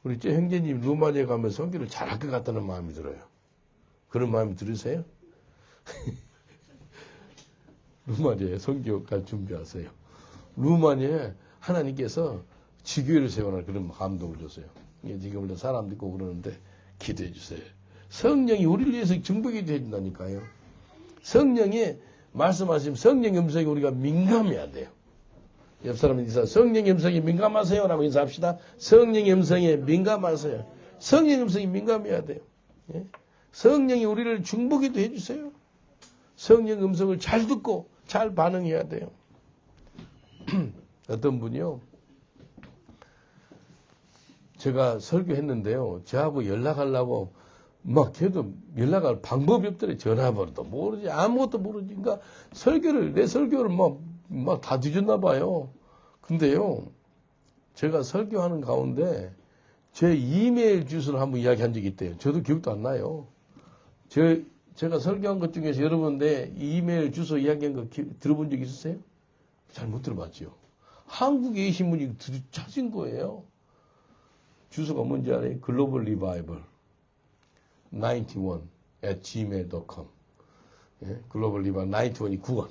우리 제 형제님 루마니아에 가면 선교를 잘할 것 같다는 마음이 들어요. 그런 마음이 들으세요? 루마니아에 선교 갈 준비하세요. 루마니아에 하나님께서 지교회를 세워라 그런 감동을 줬어요. 지금 사람도 있고 그러는데 기도해 주세요. 성령이 우리를 위해서 중보기도 해준다니까요. 성령이 말씀하시면 성령의 음성에 우리가 민감해야 돼요. 옆 사람은 인사, 성령의 음성에 민감하세요 라고 인사합시다. 성령의 음성에 민감하세요. 성령의 음성에 민감해야 돼요. 예? 성령이 우리를 중보기도 해주세요. 성령의 음성을 잘 듣고 잘 반응해야 돼요. 어떤 분이요, 제가 설교했는데요, 저하고 연락하려고 막 걔도 연락할 방법이 없더래. 전화번호도 모르지, 아무것도 모르지. 그러니까 내 설교를 막 다 뒤졌나 봐요. 근데요, 제가 설교하는 가운데 제 이메일 주소를 한번 이야기한 적이 있대요. 저도 기억도 안 나요. 제가 설교한 것 중에서 여러분 내 이메일 주소 이야기한 거 들어본 적 있으세요? 잘 못 들어봤죠. 한국에 계신 분이 찾은 거예요. 주소가 뭔지 알아요? 글로벌 리바이벌 91 at gmail.com. 예? 글로벌 리바이벌 91이 구원.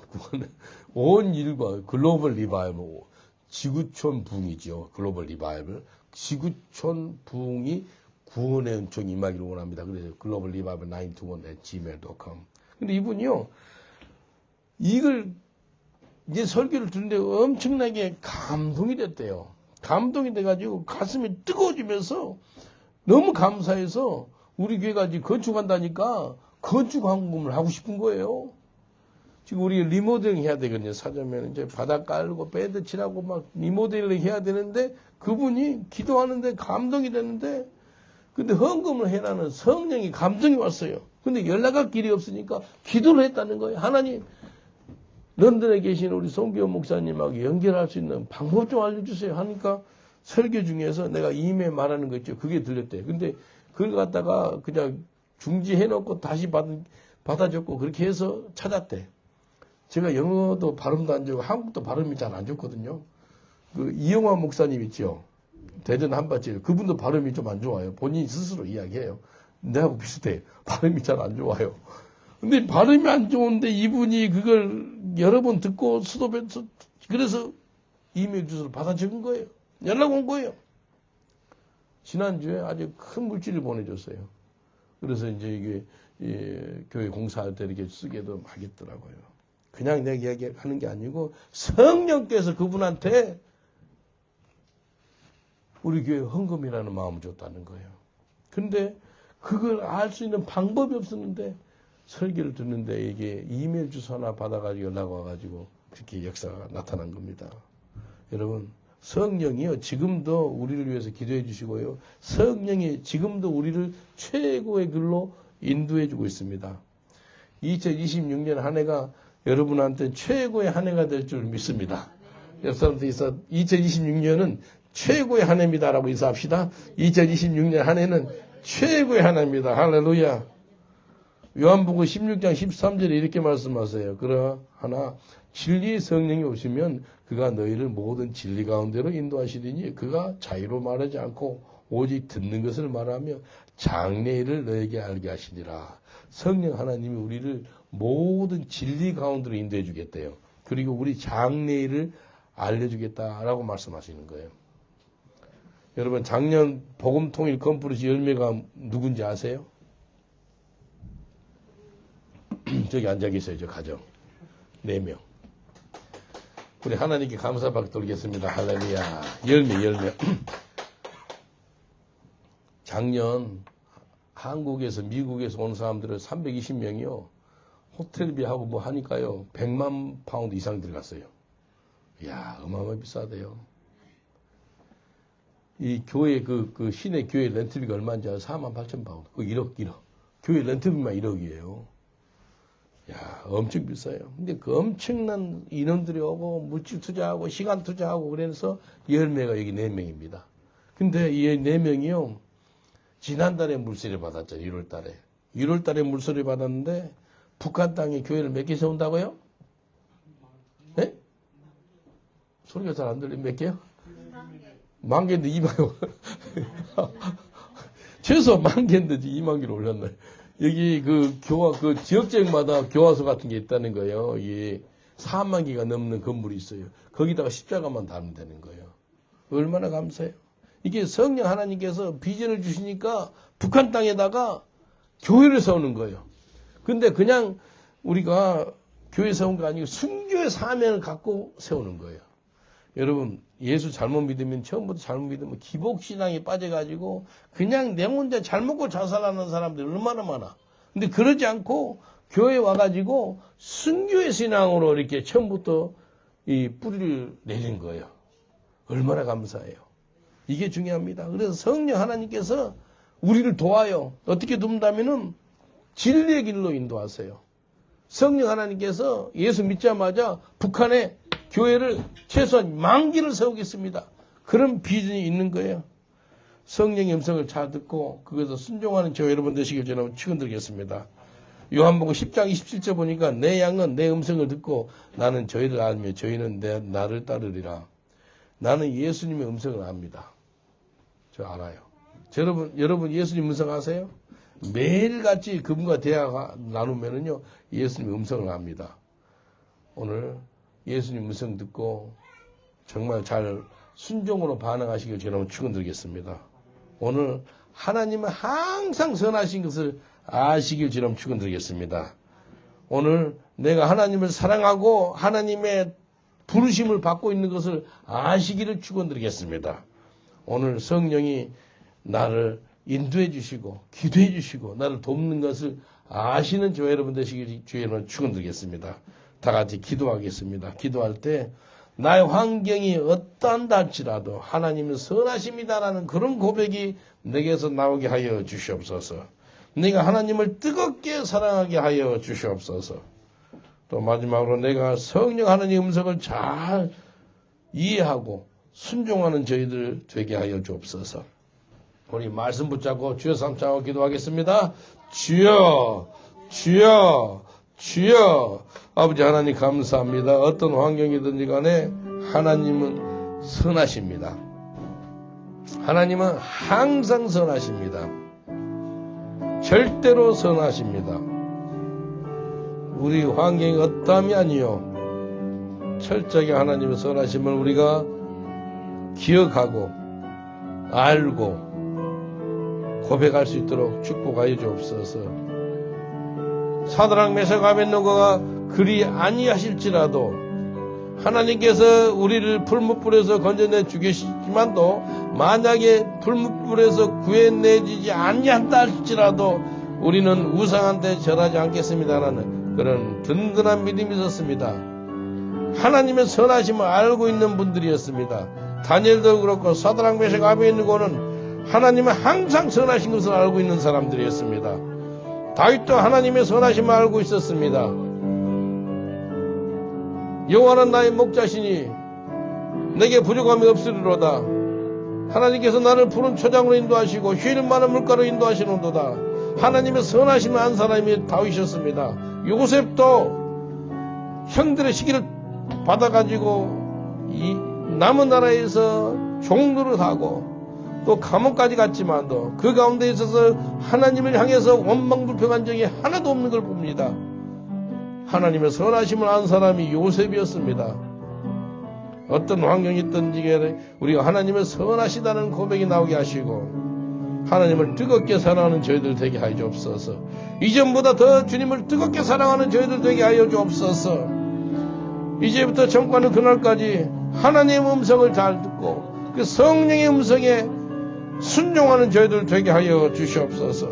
온 일과 글로벌 리바이벌, 지구촌 부흥이죠. 글로벌 리바이벌. 지구촌 부흥이 구원의 은총이 임하기를 원합니다. 그래서 글로벌 리바이벌 91 at gmail.com. 근데 이분이요, 이걸 이제 설교를 듣는데 엄청나게 감동이 됐대요. 감동이 돼가지고 가슴이 뜨거워지면서 너무 감사해서 우리 교회가 이제 건축한다니까 건축 헌금을 하고 싶은 거예요. 지금 우리 리모델링 해야 되거든요. 사자면 이제 바닥 깔고 밴드 칠하고 막 리모델링 해야 되는데 그분이 기도하는데 감동이 됐는데 근데 헌금을 해라는 성령이 감동이 왔어요. 근데 연락할 길이 없으니까 기도를 했다는 거예요. 하나님, 런던에 계신 우리 송기호 목사님하고 연결할 수 있는 방법 좀 알려주세요 하니까 설교 중에서 내가 이메일 말하는 거 있죠. 그게 들렸대요. 근데 그걸 갖다가 그냥 중지해놓고 다시 받아줬고 그렇게 해서 찾았대. 제가 영어도 발음도 안 좋고 한국도 발음이 잘 안 좋거든요. 그 이영화 목사님 있죠. 대전 한밭집. 그분도 발음이 좀 안 좋아요. 본인이 스스로 이야기해요. 내하고 비슷해. 발음이 잘 안 좋아요. 근데 발음이 안 좋은데 이분이 그걸 여러 번 듣고 수도배서 그래서 이메일 주소를 받아 적은 거예요. 연락 온 거예요. 지난주에 아주 큰 물질을 보내줬어요. 그래서 이제 이게 교회 공사할 때 이렇게 쓰게도 하겠더라고요. 그냥 내가 이야기하는 게 아니고 성령께서 그분한테 우리 교회 헌금이라는 마음을 줬다는 거예요. 근데 그걸 알 수 있는 방법이 없었는데 설교를 듣는데 이게 이메일 주소 하나 받아가지고 연락 와가지고 그렇게 역사가 나타난 겁니다. 여러분, 성령이요, 지금도 우리를 위해서 기도해 주시고요. 성령이 지금도 우리를 최고의 길로 인도해 주고 있습니다. 2026년 한 해가 여러분한테 최고의 한 해가 될 줄 믿습니다. 옆 사람들 있어 2026년은 최고의 한 해입니다라고 인사합시다. 2026년 한 해는 최고의 한 해입니다. 할렐루야. 요한복음 16장 13절에 이렇게 말씀하세요. 그러나 진리의 성령이 오시면 그가 너희를 모든 진리 가운데로 인도하시리니 그가 자유로 말하지 않고 오직 듣는 것을 말하며 장래일을 너에게 알게 하시니라. 성령 하나님이 우리를 모든 진리 가운데로 인도해 주겠대요. 그리고 우리 장래일을 알려주겠다라고 말씀하시는 거예요. 여러분, 작년 복음통일 컨퍼런스 열매가 누군지 아세요? 저기 앉아 계세요. 저 가정 4명. 우리 하나님께 감사받고 돌겠습니다. 할렐루야. 열매. 작년 한국에서 미국에서 온 사람들을 320명이요. 호텔비하고 뭐 하니까요. 100만 파운드 이상 들어갔어요. 이야, 어마어마하게 비싸대요. 이 교회 그 시내 교회 렌트비가 얼마인지 알아요? 48,000 파운드. 그 1억. 교회 렌트비만 1억이에요. 야, 엄청 비싸요. 근데 그 엄청난 인원들이 오고 물질 투자하고 시간 투자하고 그래서 열매가 여기 4명입니다. 근데 이 4명이요. 지난달에 물세를 받았죠. 1월달에. 1월달에 물세를 받았는데 북한 땅에 교회를 몇 개 세운다고요? 네? 소리가 잘 안 들려. 몇 개요? 10,000개인데 2만 최소 10,000개인데 2만 개를 올렸네. 여기 그 지역적마다 교화소 같은 게 있다는 거예요. 이 4만 개가 넘는 건물이 있어요. 거기다가 십자가만 달면 되는 거예요. 얼마나 감사해요. 이게 성령 하나님께서 비전을 주시니까 북한 땅에다가 교회를 세우는 거예요. 근데 그냥 우리가 교회 세운 거 아니고 순교의 사명을 갖고 세우는 거예요. 여러분, 예수 잘못 믿으면, 처음부터 잘못 믿으면 기복신앙에 빠져가지고 그냥 내 혼자 잘 먹고 잘 살라는 사람들이 얼마나 많아. 근데 그러지 않고 교회에 와가지고 순교의 신앙으로 이렇게 처음부터 이 뿌리를 내린 거예요. 얼마나 감사해요. 이게 중요합니다. 그래서 성령 하나님께서 우리를 도와요. 어떻게 돕는다면은 진리의 길로 인도하세요. 성령 하나님께서 예수 믿자마자 북한에 교회를 최소한 10,000개를 세우겠습니다. 그런 비전이 있는 거예요. 성령의 음성을 잘 듣고 그것을 순종하는 저 여러분 되시길 저는 축원드리겠습니다. 요한복음 10장 27절 보니까 내 양은 내 음성을 듣고 나는 저희를 알며 저희는 나를 따르리라. 나는 예수님의 음성을 압니다. 저 알아요. 여러분 예수님 음성 아세요? 매일같이 그분과 대화 나누면은요 예수님의 음성을 압니다. 오늘 예수님 음성 듣고 정말 잘 순종으로 반응하시길 저는 축원드리겠습니다. 오늘 하나님은 항상 선하신 것을 아시길 저는 축원드리겠습니다. 오늘 내가 하나님을 사랑하고 하나님의 부르심을 받고 있는 것을 아시기를 축원드리겠습니다. 오늘 성령이 나를 인도해 주시고 기도해 주시고 나를 돕는 것을 아시는 저 여러분 되시길 주의는 축원드리겠습니다. 다 같이 기도하겠습니다. 기도할 때 나의 환경이 어떠한다 할지라도 하나님은 선하십니다라는 그런 고백이 내게서 나오게 하여 주시옵소서. 내가 하나님을 뜨겁게 사랑하게 하여 주시옵소서. 또 마지막으로 내가 성령 하나님의 음성을 잘 이해하고 순종하는 저희들 되게 하여 주옵소서. 우리 말씀 붙잡고 주여 삼창하고 기도하겠습니다. 주여 주여 주여. 아버지 하나님 감사합니다. 어떤 환경이든지 간에 하나님은 선하십니다. 하나님은 항상 선하십니다. 절대로 선하십니다. 우리 환경이 어떠함이 아니요 철저하게 하나님의 선하심을 우리가 기억하고 알고 고백할 수 있도록 축복하여 주옵소서. 사드락 메삭 아벳느고가 그리 아니하실지라도 하나님께서 우리를 풀무불에서 건져내 죽이시지만도 만약에 풀무불에서 구해내지지 아니한다 할지라도 우리는 우상한테 절하지 않겠습니다라는 그런 든든한 믿음이 있었습니다. 하나님의 선하심을 알고 있는 분들이었습니다. 다니엘도 그렇고 사드락 메삭 아벳느고는 하나님은 항상 선하신 것을 알고 있는 사람들이었습니다. 다윗도 하나님의 선하심을 알고 있었습니다. 여호와는 나의 목자시니 내게 부족함이 없으리로다. 하나님께서 나를 푸른 초장으로 인도하시고 휴일 많은 물가로 인도하시는도다. 하나님의 선하심을 안 사람이 다윗이었습니다. 요셉도 형들의 시기를 받아가지고 이 남은 나라에서 종노릇 하고 또 감옥까지 갔지만도 그 가운데 있어서 하나님을 향해서 원망불평한 적이 하나도 없는 걸 봅니다. 하나님의 선하심을 안 사람이 요셉이었습니다. 어떤 환경이 있든지 우리가 하나님의 선하시다는 고백이 나오게 하시고 하나님을 뜨겁게 사랑하는 저희들 되게 하여 주옵소서. 이전보다 더 주님을 뜨겁게 사랑하는 저희들 되게 하여 주옵소서. 이제부터 정과는 그날까지 하나님의 음성을 잘 듣고 그 성령의 음성에 순종하는 저희들 되게 하여 주시옵소서.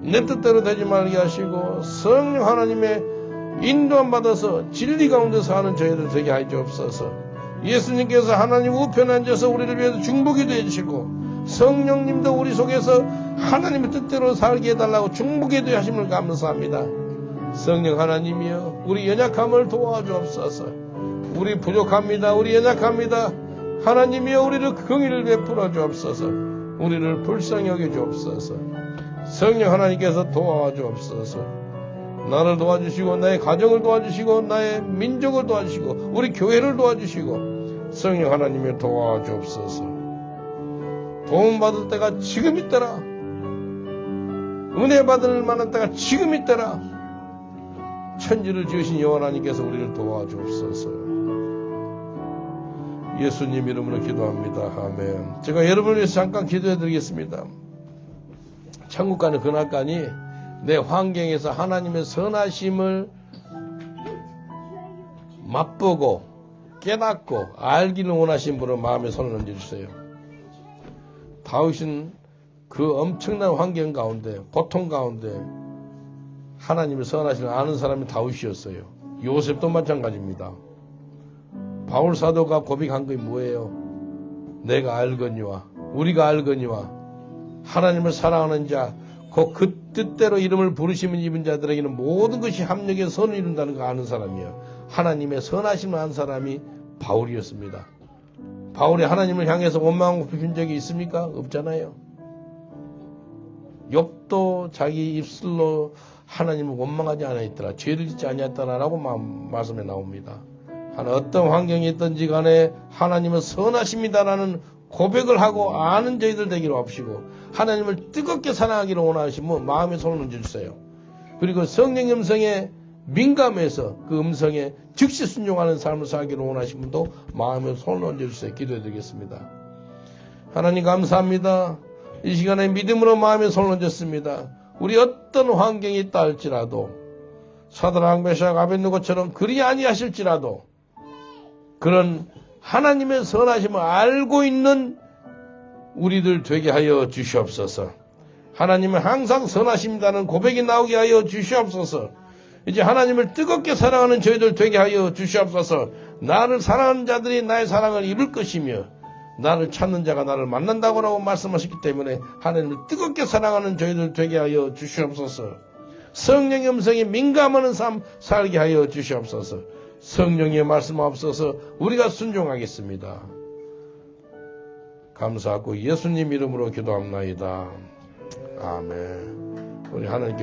내 뜻대로 되지 말게 하시고 성령 하나님의 인도함 받아서 진리 가운데서 하는 저희들 되게 하여 주옵소서. 예수님께서 하나님 우편에 앉아서 우리를 위해서 중보기도 해주시고 성령님도 우리 속에서 하나님의 뜻대로 살게 해달라고 중보기도 하심을 감사합니다. 성령 하나님이여, 우리 연약함을 도와주옵소서. 우리 부족합니다. 우리 연약합니다. 하나님이여, 우리를 긍휼을 베풀어 주옵소서. 우리를 불쌍히 여겨 주옵소서. 성령 하나님께서 도와주옵소서. 나를 도와주시고 나의 가정을 도와주시고 나의 민족을 도와주시고 우리 교회를 도와주시고 성령 하나님을 도와주옵소서. 도움받을 때가 지금 있더라. 은혜 받을 만한 때가 지금 있더라. 천지를 지으신 여호와 하나님께서 우리를 도와주옵소서. 예수님 이름으로 기도합니다. 아멘. 제가 여러분을 위해서 잠깐 기도해 드리겠습니다. 천국 가는 그날까지 내 환경에서 하나님의 선하심을 맛보고 깨닫고 알기를 원하신 분을 마음에 손을 얹어주세요. 다윗은 그 엄청난 환경 가운데 고통 가운데 하나님의 선하심을 아는 사람이 다윗이었어요. 요셉도 마찬가지입니다. 바울 사도가 고백한 게 뭐예요? 내가 알거니와 우리가 알거니와 하나님을 사랑하는 자 곧 그 뜻대로 이름을 부르시면 입은 자들에게는 모든 것이 합력해 선을 이룬다는 거 아는 사람이에요. 하나님의 선하심을 아는 사람이 바울이었습니다. 바울이 하나님을 향해서 원망하고 비핀 적이 있습니까? 없잖아요. 욥도 자기 입술로 하나님을 원망하지 않았더라. 죄를 짓지 아니했더라라고 말씀에 나옵니다. 어떤 환경이 있든지 간에 하나님은 선하십니다라는 고백을 하고 아는 저희들 되기를 합시고 하나님을 뜨겁게 사랑하기를 원하시면 마음에 손을 얹어주세요. 그리고 성령 음성에 민감해서 그 음성에 즉시 순종하는 삶을 살기를 원하시는 분도 마음에 손을 얹어주세요. 기도해드리겠습니다. 하나님 감사합니다. 이 시간에 믿음으로 마음에 손을 얹었습니다. 우리 어떤 환경이 있다 할지라도 사드락 메삭 아벳느고처럼 그리 아니하실지라도 그런 하나님의 선하심을 알고 있는 우리들 되게 하여 주시옵소서. 하나님은 항상 선하십니다는 고백이 나오게 하여 주시옵소서. 이제 하나님을 뜨겁게 사랑하는 저희들 되게 하여 주시옵소서. 나를 사랑하는 자들이 나의 사랑을 입을 것이며 나를 찾는 자가 나를 만난다고 말씀하셨기 때문에 하나님을 뜨겁게 사랑하는 저희들 되게 하여 주시옵소서. 성령의 음성에 민감하는 삶 살게 하여 주시옵소서. 성령의 말씀 앞서서 우리가 순종하겠습니다. 감사하고 예수님 이름으로 기도합나이다. 아멘. 우리 하나님께